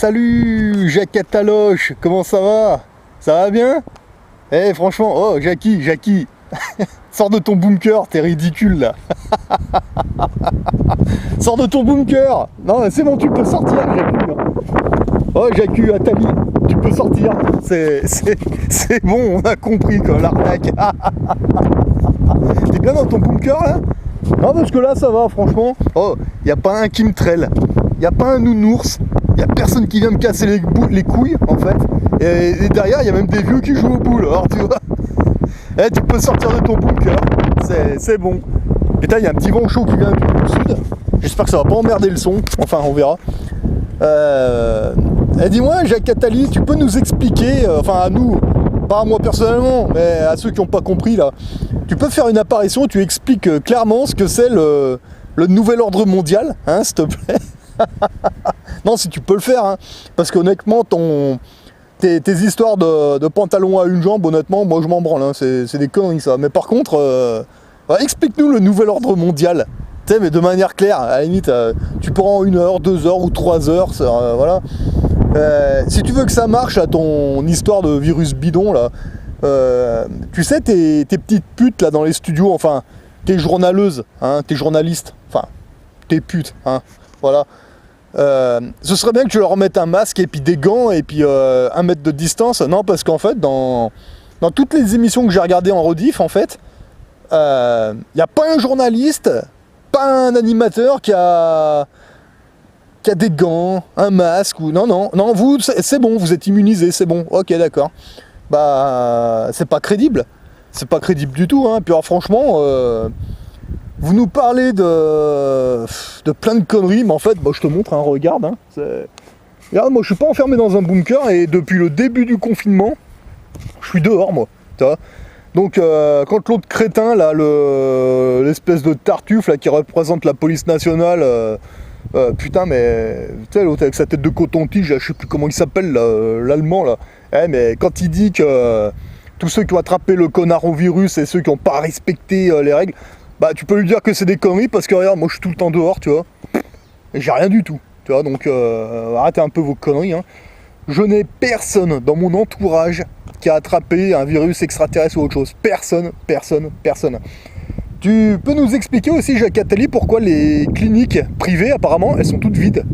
salut Jacques Cataloche, comment ça va? Ça va bien? Eh franchement, oh Jackie, sors de ton bunker, t'es ridicule là. Sors de ton bunker. Non, c'est bon, tu peux sortir Jackie. Oh Jackie, Atali, tu peux sortir. C'est bon, on a compris quoi, l'arnaque. T'es bien dans ton bunker là? Non, parce que là ça va franchement. Oh, y a pas un qui me traîne. Y a pas un nounours. Il n'y a personne qui vient me casser les couilles en fait. Et derrière il y a même des vieux qui jouent aux boules. Alors tu vois, tu peux sortir de ton bunker, c'est bon. Putain, il y a un petit vent chaud qui vient du sud. J'espère que ça va pas emmerder le son. Enfin on verra. Dis-moi Jacques Attali, tu peux nous expliquer, enfin à nous, pas à moi personnellement, mais à ceux qui n'ont pas compris là. Tu peux faire une apparition, tu expliques clairement ce que c'est le nouvel ordre mondial, hein, s'il te plaît. Non, si tu peux le faire, hein, parce qu'honnêtement, tes histoires de pantalon à une jambe, honnêtement, moi je m'en branle, hein, c'est des conneries ça. Mais par contre, explique-nous le nouvel ordre mondial, tu sais, mais de manière claire, à la limite, tu pourras en 1 heure, 2 heures ou 3 heures, voilà. Si tu veux que ça marche, à ton histoire de virus bidon, là, tu sais, tes petites putes là dans les studios, enfin, tes journaleuses, hein, tes journalistes, enfin, tes putes, hein, voilà. Ce serait bien que tu leur remettes un masque et puis des gants et puis 1 mètre de distance. Non, parce qu'en fait, dans toutes les émissions que j'ai regardées en rediff, en fait, il n'y a pas un journaliste, pas un animateur qui a des gants, un masque ou non, vous, c'est bon, vous êtes immunisés, c'est bon. Ok, d'accord. Bah, c'est pas crédible. C'est pas crédible du tout, hein. Puis alors, franchement, vous nous parlez de plein de conneries, mais en fait, bah, je te montre, hein, regarde. Hein, regarde, moi je suis pas enfermé dans un bunker et depuis le début du confinement, je suis dehors, moi. Tu vois. Donc, quand l'autre crétin, là, l'espèce de tartuffe là, qui représente la police nationale, putain, mais tu sais, l'autre avec sa tête de coton-tige, je sais plus comment il s'appelle, l'allemand, là. Mais quand il dit que tous ceux qui ont attrapé le coronavirus et ceux qui n'ont pas respecté les règles, bah tu peux lui dire que c'est des conneries parce que regarde, moi je suis tout le temps dehors, tu vois. Et j'ai rien du tout, tu vois, donc arrêtez un peu vos conneries, hein. Je n'ai personne dans mon entourage qui a attrapé un virus extraterrestre ou autre chose. Personne. Tu peux nous expliquer aussi, Jacques Attali, pourquoi les cliniques privées, apparemment, elles sont toutes vides?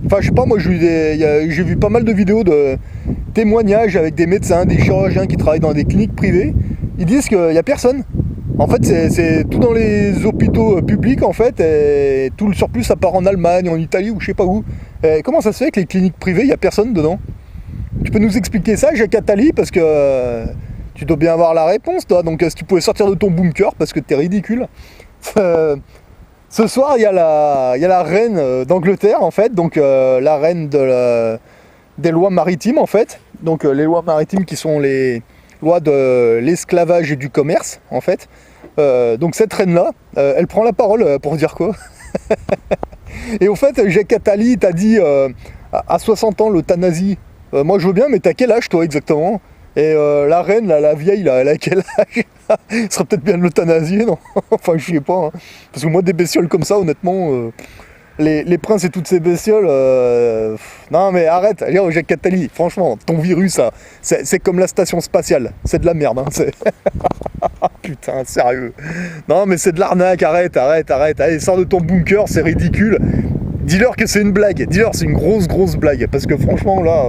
Enfin, je sais pas, moi j'ai vu pas mal de vidéos de témoignages avec des médecins, des chirurgiens qui travaillent dans des cliniques privées. Ils disent qu'il n'y a personne. En fait, c'est tout dans les hôpitaux publics, en fait, et tout le surplus, ça part en Allemagne, en Italie, ou je sais pas où. Et comment ça se fait que les cliniques privées, il n'y a personne dedans? Tu peux nous expliquer ça, Jacques Attali, parce que tu dois bien avoir la réponse, toi. Donc, si tu pouvais sortir de ton bunker, parce que t'es ridicule. Ce soir, il y a la reine d'Angleterre, en fait, donc la reine des lois maritimes, en fait. Donc, les lois maritimes qui sont les loi de l'esclavage et du commerce, en fait. Donc cette reine-là, elle prend la parole pour dire quoi? Et au fait, Jacques Attali t'a dit à 60 ans l'euthanasie. Moi je veux bien, mais t'as quel âge toi exactement? Et la reine, la vieille, là, elle a quel âge? Ce serait peut-être bien de l'euthanasier, non? Enfin, je sais pas. Hein. Parce que moi, des bestioles comme ça, honnêtement... Les princes et toutes ces bestioles, non mais arrête, allez, Jacques Attali, franchement, ton virus, c'est comme la station spatiale, c'est de la merde, hein, putain, sérieux. Non mais c'est de l'arnaque, arrête, allez, sors de ton bunker, c'est ridicule. Dis-leur que c'est une blague, dis-leur c'est une grosse blague, parce que franchement là,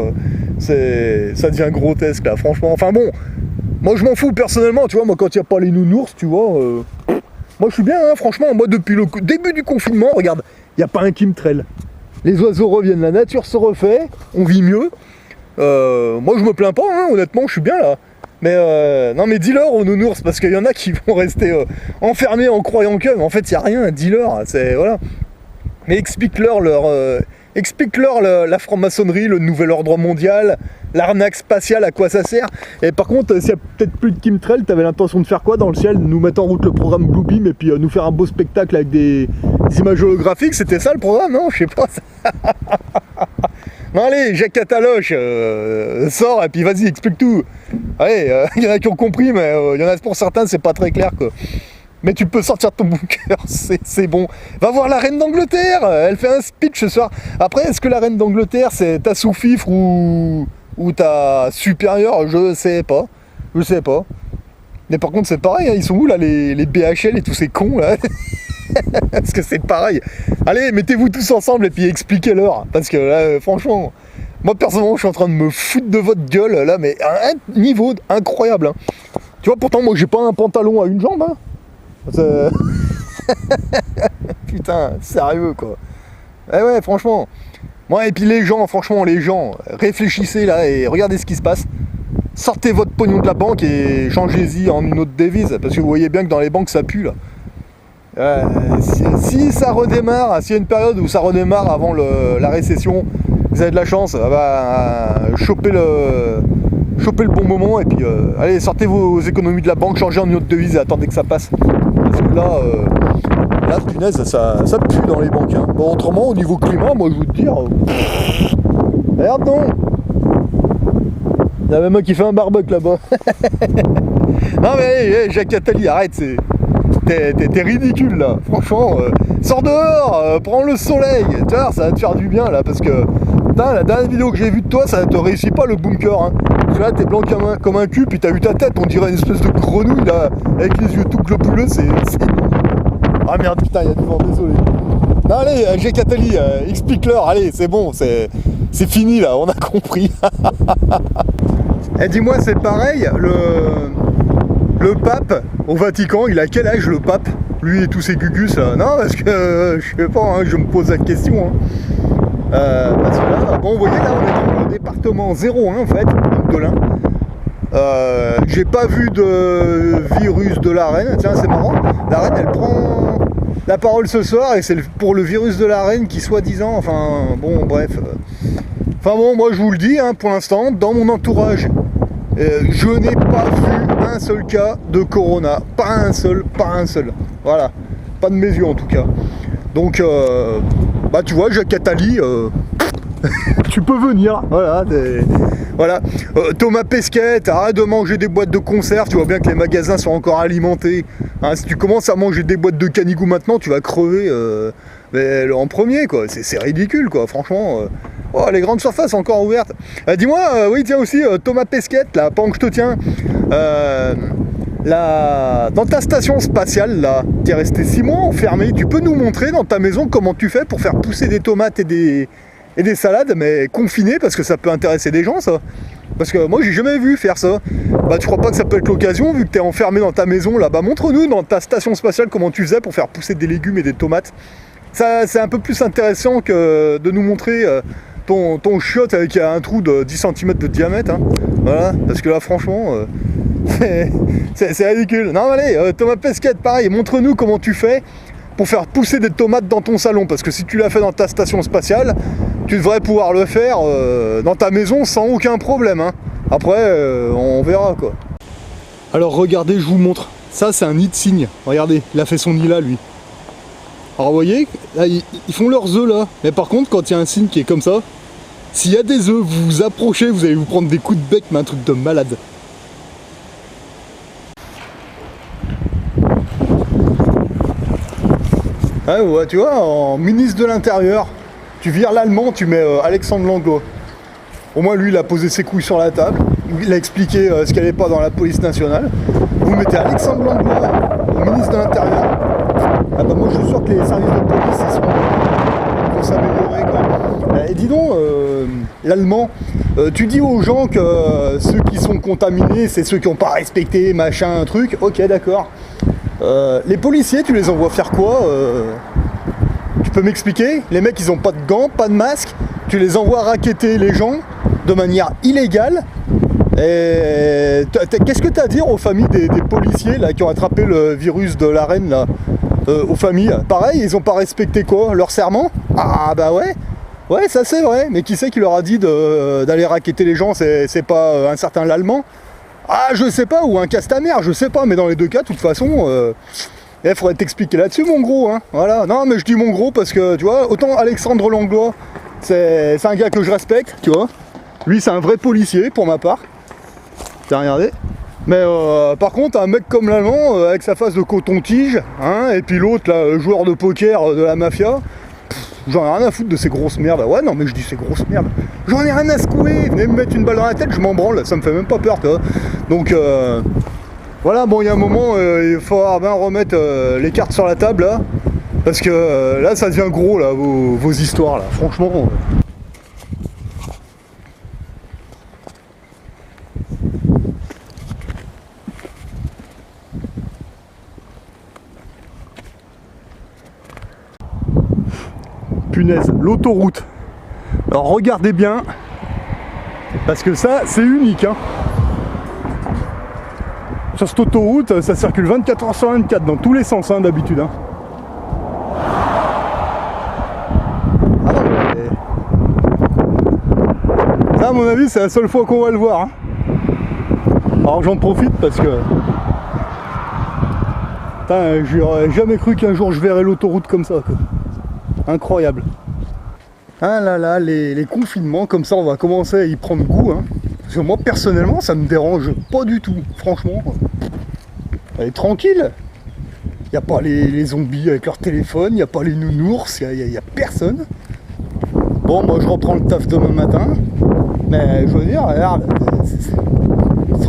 ça devient grotesque là, franchement, enfin bon, moi je m'en fous personnellement, tu vois, moi quand il n'y a pas les nounours, tu vois, moi je suis bien, hein, franchement, moi depuis le début du confinement, regarde, il n'y a pas un qui me traîne. Les oiseaux reviennent, la nature se refait, on vit mieux. Moi je me plains pas, hein, honnêtement, je suis bien là. Mais non mais dis-leur aux nounours, parce qu'il y en a qui vont rester enfermés en croyant que, mais en fait il n'y a rien, dis-leur, c'est voilà. Mais explique-leur la franc-maçonnerie, le nouvel ordre mondial, l'arnaque spatiale, à quoi ça sert. Et par contre, s'il y a peut-être plus de chemtrails, t'avais l'intention de faire quoi dans le ciel? Nous mettre en route le programme Bluebeam et puis nous faire un beau spectacle avec des images holographiques, c'était ça le programme, non? Je sais pas. Non allez, Jacques Cataloche, sors et puis vas-y, explique tout. Allez, il y en a qui ont compris, mais il y en a pour certains, c'est pas très clair quoi. Mais tu peux sortir ton bunker, c'est bon. Va voir la reine d'Angleterre, elle fait un speech ce soir. Après, est-ce que la reine d'Angleterre, c'est ta sous-fifre ou ta supérieure? Je sais pas. Je sais pas. Mais par contre, c'est pareil, hein, ils sont où là, les BHL et tous ces cons là? Parce que c'est pareil. Allez, mettez-vous tous ensemble et puis expliquez-leur. Parce que là, franchement, moi personnellement, je suis en train de me foutre de votre gueule là, mais à un niveau incroyable. Hein. Tu vois, pourtant, moi, j'ai pas un pantalon à une jambe. Hein. Putain, sérieux quoi. Eh ouais, franchement. Moi, et puis les gens, franchement, les gens, réfléchissez là et regardez ce qui se passe. Sortez votre pognon de la banque et changez-y en une autre devise. Parce que vous voyez bien que dans les banques, ça pue là. Si ça redémarre, s'il y a une période où ça redémarre avant la récession, vous avez de la chance, choper le bon moment et puis allez, sortez vos économies de la banque, changez en une autre devise et attendez que ça passe. Parce que là punaise, ça pue dans les banques. Hein. Bon, autrement, au niveau climat, moi je vous dire, merde non. Il y a même un qui fait un barbecue là-bas. Non mais hey, Jacques Attali, arrête, t'es ridicule là, franchement, sors dehors, prends le soleil, tu vois, ça va te faire du bien là, parce que, putain, la dernière vidéo que j'ai vue de toi, ça te réussit pas le bunker, hein. Parce que là, t'es blanc comme un cul, puis t'as vu ta tête, on dirait une espèce de grenouille là, avec les yeux tout globuleux, c'est... Ah merde, putain, il y a du vent, désolé. Non allez, Jacques Attali, explique-leur, allez, c'est bon, c'est fini là, on a compris. Et dis-moi, c'est pareil, le pape au Vatican, il a quel âge le pape? Lui et tous ses cucus là? Non, parce que je sais pas, hein, je me pose la question. Hein. Parce que là, bon, vous voyez, là, on est dans le département 01 en fait, donc de l'Ain. J'ai pas vu de virus de la reine, tiens, c'est marrant. La reine, elle prend la parole ce soir et c'est pour le virus de la reine qui, soi-disant, enfin, bon, bref. Enfin bon, moi je vous le dis, hein, pour l'instant, dans mon entourage, je n'ai pas vu un seul cas de corona. Pas un seul. Voilà. Pas de mes yeux en tout cas. Donc, bah tu vois, Jacques Attali, tu peux venir. Voilà. Voilà. Thomas Pesquet, arrête de manger des boîtes de conserve. Tu vois bien que les magasins sont encore alimentés. Hein, si tu commences à manger des boîtes de canigou maintenant, tu vas crever en premier, quoi. C'est ridicule, quoi. Franchement. Oh, les grandes surfaces encore ouvertes. Dis-moi, oui, tiens aussi, Thomas Pesquet, là, pendant que je te tiens, dans ta station spatiale, là, tu es resté 6 mois enfermé. Tu peux nous montrer dans ta maison comment tu fais pour faire pousser des tomates et des salades, mais confiné, parce que ça peut intéresser des gens, ça. Parce que moi, j'ai jamais vu faire ça. Bah, tu crois pas que ça peut être l'occasion, vu que tu es enfermé dans ta maison, là? Bah, montre-nous dans ta station spatiale comment tu faisais pour faire pousser des légumes et des tomates. Ça, c'est un peu plus intéressant que de nous montrer... ton chiotte avec un trou de 10 cm de diamètre, hein. Voilà, parce que là franchement c'est ridicule. Non allez, Thomas Pesquet, pareil, montre-nous comment tu fais pour faire pousser des tomates dans ton salon, parce que si tu l'as fait dans ta station spatiale, tu devrais pouvoir le faire dans ta maison sans aucun problème, hein. Après on verra quoi. Alors regardez, je vous montre, ça c'est un nid de cygne, regardez, il a fait son nid là lui. Alors vous voyez, là, ils font leurs œufs là, mais par contre quand il y a un cygne qui est comme ça, s'il y a des œufs, vous vous approchez, vous allez vous prendre des coups de bec, mais un truc de malade. Ah ouais, tu vois, en ministre de l'Intérieur, tu vires l'allemand, tu mets Alexandre Langlois. Au moins lui, il a posé ses couilles sur la table, il a expliqué ce qu'il n'y avait pas dans la police nationale. Vous mettez Alexandre Langlois au ministre de l'Intérieur. Ah bah moi je suis sûr que les services de police ils vont s'améliorer quoi. Et dis donc, l'allemand, tu dis aux gens que ceux qui sont contaminés c'est ceux qui n'ont pas respecté machin truc, ok d'accord. Les policiers tu les envoies faire quoi Tu peux m'expliquer? Les mecs ils ont pas de gants, pas de masque, tu les envoies racketter les gens de manière illégale. Et qu'est-ce que tu as à dire aux familles des policiers là, qui ont attrapé le virus de la reine là, aux familles? Pareil, ils ont pas respecté quoi? Leur serment? Ah bah ouais. Ouais, ça c'est vrai, mais qui c'est qui leur a dit d'aller racketter les gens? C'est pas un certain l'allemand? Ah je sais pas, ou un Castaner, je sais pas, mais dans les deux cas, de toute façon, il faudrait t'expliquer là-dessus mon gros, hein. Voilà, non mais je dis mon gros parce que, tu vois, autant Alexandre Langlois, c'est un gars que je respecte, tu vois. Lui c'est un vrai policier pour ma part. T'as regardé? Mais par contre, un mec comme l'Allemand, avec sa face de coton-tige, hein, et puis l'autre, là, joueur de poker de la mafia, j'en ai rien à foutre de ces grosses merdes. Ouais, non, mais je dis ces grosses merdes. J'en ai rien à secouer. Venez me mettre une balle dans la tête, je m'en branle. Ça me fait même pas peur, tu vois. Donc, voilà, bon, il y a un moment, il faut bien remettre les cartes sur la table, là. Parce que là, ça devient gros, là, vos histoires, là. Franchement. Punaise, l'autoroute. Alors regardez bien, parce que ça, c'est unique. Hein. Sur cette autoroute, ça circule 24h/24 dans tous les sens, hein, d'habitude. Hein. Ah non, mais... Ça, à mon avis, c'est la seule fois qu'on va le voir. Hein. Alors j'en profite parce que... Putain, j'aurais jamais cru qu'un jour je verrais l'autoroute comme ça, quoi. Incroyable. Ah là là, les confinements, comme ça on va commencer à y prendre goût. Hein. Parce que moi personnellement ça me dérange pas du tout, franchement. Elle est tranquille. Il n'y a pas les zombies avec leur téléphone, il n'y a pas les nounours, il n'y a personne. Bon, moi je reprends le taf demain matin. Mais je veux dire, regarde, c'est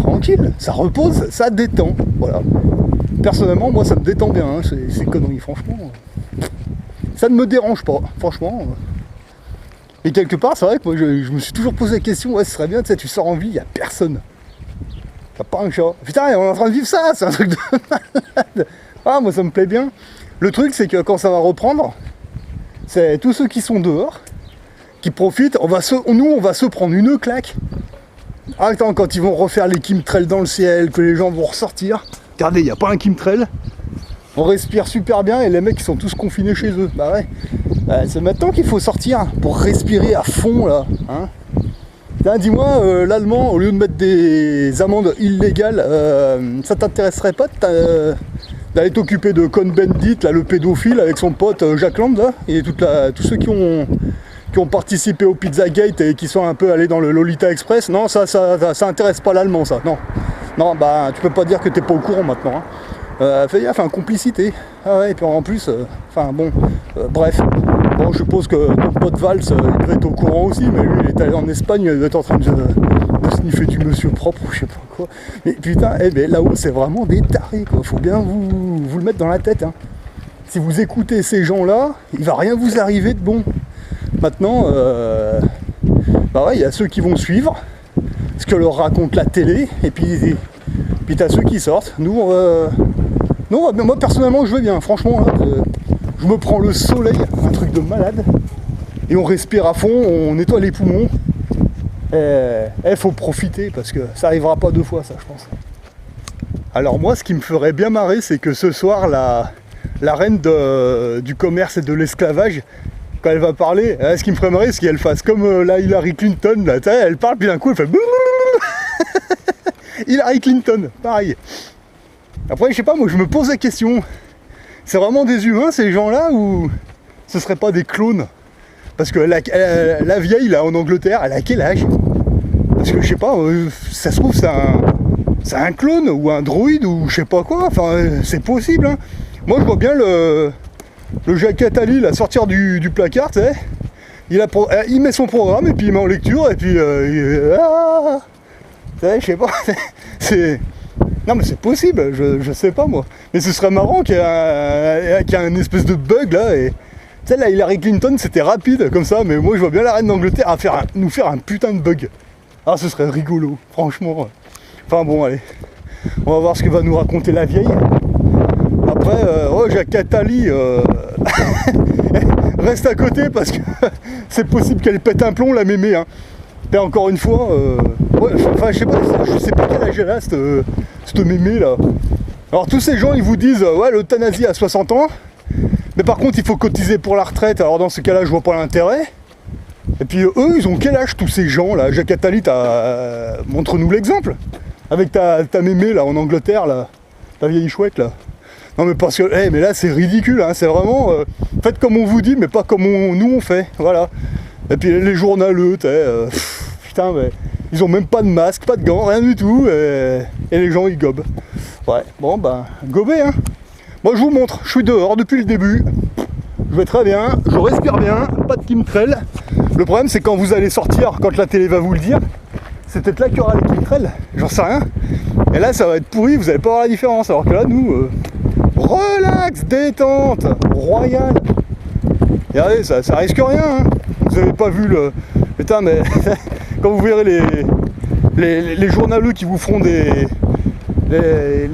tranquille, ça repose, ça détend. Voilà. Personnellement, moi ça me détend bien, hein, ces conneries, franchement. Ça ne me dérange pas, franchement. Et quelque part, c'est vrai que moi, je me suis toujours posé la question, ouais, ce serait bien, tu sais, tu sors en ville, il n'y a personne. T'as pas un chat. Putain, on est en train de vivre ça, c'est un truc de malade. Ah, moi, ça me plaît bien. Le truc, c'est que quand ça va reprendre, c'est tous ceux qui sont dehors, qui profitent, on va se prendre une claque. Ah, attends, quand ils vont refaire les chemtrails dans le ciel, que les gens vont ressortir, regardez, il n'y a pas un chemtrail. On respire super bien et les mecs ils sont tous confinés chez eux. Bah ouais, c'est maintenant qu'il faut sortir pour respirer à fond là. Hein. Dis-moi, l'Allemand, au lieu de mettre des amendes illégales, ça t'intéresserait pas d'aller t'occuper de Cohn-Bendit, là, le pédophile, avec son pote Jack Land, là, et tous ceux qui ont participé au Pizzagate et qui sont un peu allés dans le Lolita Express? Non, ça intéresse pas l'Allemand, ça. Non, non, bah tu peux pas dire que t'es pas au courant maintenant. Hein. Fais gaffe, hein, complicité. Ah ouais, et puis en plus, enfin bon, bref. Bon, je suppose que ton pote Valls, il devait être au courant aussi, mais lui, il est allé en Espagne, il doit être en train de sniffer du monsieur propre ou je sais pas quoi. Mais putain, mais là-haut, c'est vraiment des tarés, quoi. Faut bien vous le mettre dans la tête. Hein. Si vous écoutez ces gens-là, il va rien vous arriver de bon. Maintenant, bah ouais, il y a ceux qui vont suivre ce que leur raconte la télé, et puis t'as ceux qui sortent. Nous, non, moi personnellement, je vais bien. Franchement, là, je me prends le soleil, un truc de malade, et on respire à fond, on nettoie les poumons. Et faut profiter parce que ça arrivera pas deux fois, ça, je pense. Alors moi, ce qui me ferait bien marrer, c'est que ce soir, la reine du commerce et de l'esclavage, quand elle va parler, ce qui me ferait marrer, c'est qu'elle fasse comme la Hillary Clinton, là, elle parle, puis d'un coup, elle fait Hillary Clinton, pareil. Après, je sais pas, moi, je me pose la question, c'est vraiment des humains, ces gens-là, ou ce serait pas des clones? Parce que la vieille, là, en Angleterre, elle a quel âge? Parce que, je sais pas, ça se trouve, c'est un clone, ou un droïde, ou je sais pas quoi, enfin, c'est possible, hein. Moi, je vois bien le Jacques Attali, là, sortir du placard, tu sais, il met son programme, et puis il met en lecture, et puis, tu sais, je sais pas, c'est... Non mais c'est possible, je sais pas moi. Mais ce serait marrant qu'il y ait un espèce de bug là. Et... Tu sais, la Hillary Clinton c'était rapide comme ça, mais moi je vois bien la reine d'Angleterre nous faire un putain de bug. Ah, ce serait rigolo, franchement. Enfin bon, allez. On va voir ce que va nous raconter la vieille. Après, Jacques Attali reste à côté parce que c'est possible qu'elle pète un plomb, la mémé. Hein. Et encore une fois, enfin je sais pas quel âge elle a cette mémé là. Alors tous ces gens ils vous disent ouais, l'euthanasie à 60 ans, mais par contre il faut cotiser pour la retraite, alors dans ce cas là je vois pas l'intérêt. Et puis eux ils ont quel âge tous ces gens là? Jacques Attali, montre-nous l'exemple avec ta mémé là en Angleterre là, ta vieille chouette là. Non mais parce que mais là c'est ridicule, hein, c'est vraiment faites comme on vous dit mais pas comme nous on fait, voilà. Et puis les journaleux, putain mais Ils ont même pas de masque, pas de gants, rien du tout, et les gens ils gobent. Ouais, bon ben, gobez hein. Moi je vous montre, je suis dehors depuis le début. Je vais très bien, je respire bien, pas de chemtrail. Le problème c'est quand vous allez sortir, quand la télé va vous le dire, c'est peut-être là qu'il y aura les chemtrails, j'en sais rien. Et là ça va être pourri, vous allez pas voir la différence. Alors que là nous, relax, détente, royal. Et regardez, ça risque rien. Hein. Vous avez pas vu le... Putain mais quand vous verrez les journaleux qui vous feront les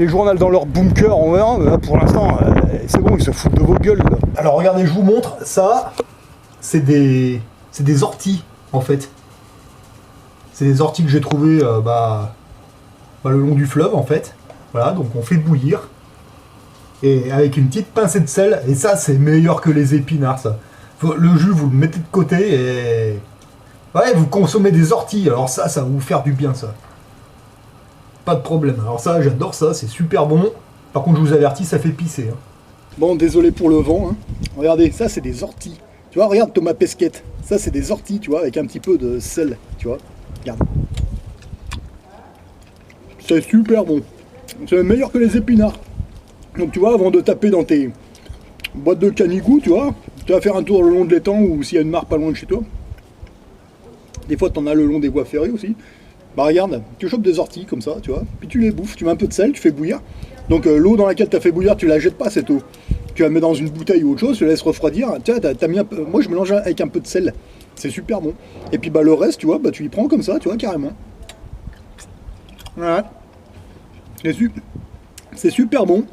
journaux dans leur bunker, on verra, mais là, pour l'instant, c'est bon, ils se foutent de vos gueules. Là. Alors regardez, je vous montre, ça, c'est des orties, en fait. C'est des orties que j'ai trouvées le long du fleuve, en fait. Voilà, donc on fait bouillir. Et avec une petite pincée de sel, et ça, c'est meilleur que les épinards, ça. Le jus, vous le mettez de côté, et... Ouais, vous consommez des orties, alors ça va vous faire du bien, ça. Pas de problème. Alors ça, j'adore ça, c'est super bon. Par contre, je vous avertis, ça fait pisser. Hein. Bon, désolé pour le vent. Hein. Regardez, ça, c'est des orties. Tu vois, regarde Thomas Pesquet. Ça, c'est des orties, tu vois, avec un petit peu de sel, tu vois. Regarde. C'est super bon. C'est meilleur que les épinards. Donc, tu vois, avant de taper dans tes boîtes de canigou, tu vois, tu vas faire un tour le long de l'étang ou s'il y a une mare pas loin de chez toi. Des fois, t'en as le long des voies ferrées aussi. Bah regarde, tu chopes des orties comme ça, tu vois, puis tu les bouffes, tu mets un peu de sel, tu fais bouillir. Donc l'eau dans laquelle tu as fait bouillir, tu la jettes pas cette eau. Tu la mets dans une bouteille ou autre chose, tu la laisses refroidir. Tu vois, t'as mis un peu... Moi je mélange avec un peu de sel, c'est super bon. Et puis bah le reste, tu vois, bah tu y prends comme ça, tu vois, carrément. Voilà. C'est super bon.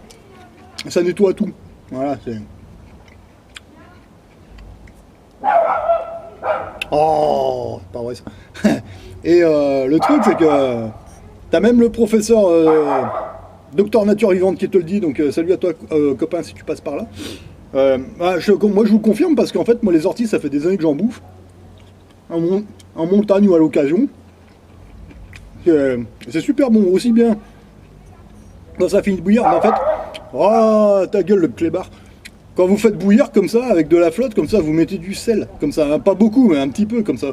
Ça nettoie tout. Voilà, c'est... Oh, c'est pas vrai ça. Et le truc c'est que t'as même le professeur docteur nature vivante qui te le dit, donc salut à toi copain si tu passes par là. Moi je vous confirme parce qu'en fait moi les orties ça fait des années que j'en bouffe. En montagne ou à l'occasion. C'est super bon, aussi bien quand ça finit de bouillir, en fait. Oh ta gueule le clébard. Quand vous faites bouillir comme ça, avec de la flotte, comme ça, vous mettez du sel, comme ça, pas beaucoup, mais un petit peu, comme ça.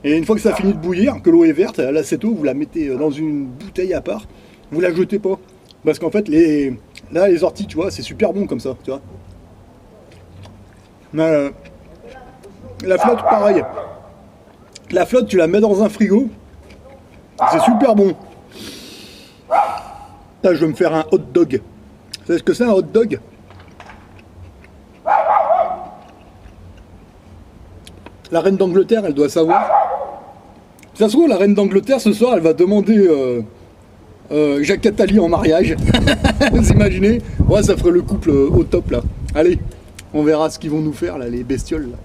Et une fois que ça finit de bouillir, que l'eau est verte, là, cette eau, vous la mettez dans une bouteille à part, vous la jetez pas. Parce qu'en fait, les orties, tu vois, c'est super bon comme ça, tu vois. La flotte, pareil. La flotte, tu la mets dans un frigo, c'est super bon. Là, je vais me faire un hot dog. Vous savez ce que c'est un hot dog ? La reine d'Angleterre, elle doit savoir. Ça se trouve, la reine d'Angleterre, ce soir, elle va demander Jacques Attali en mariage. Vous imaginez ? Ouais, ça ferait le couple au top, là. Allez, on verra ce qu'ils vont nous faire, là, les bestioles, là.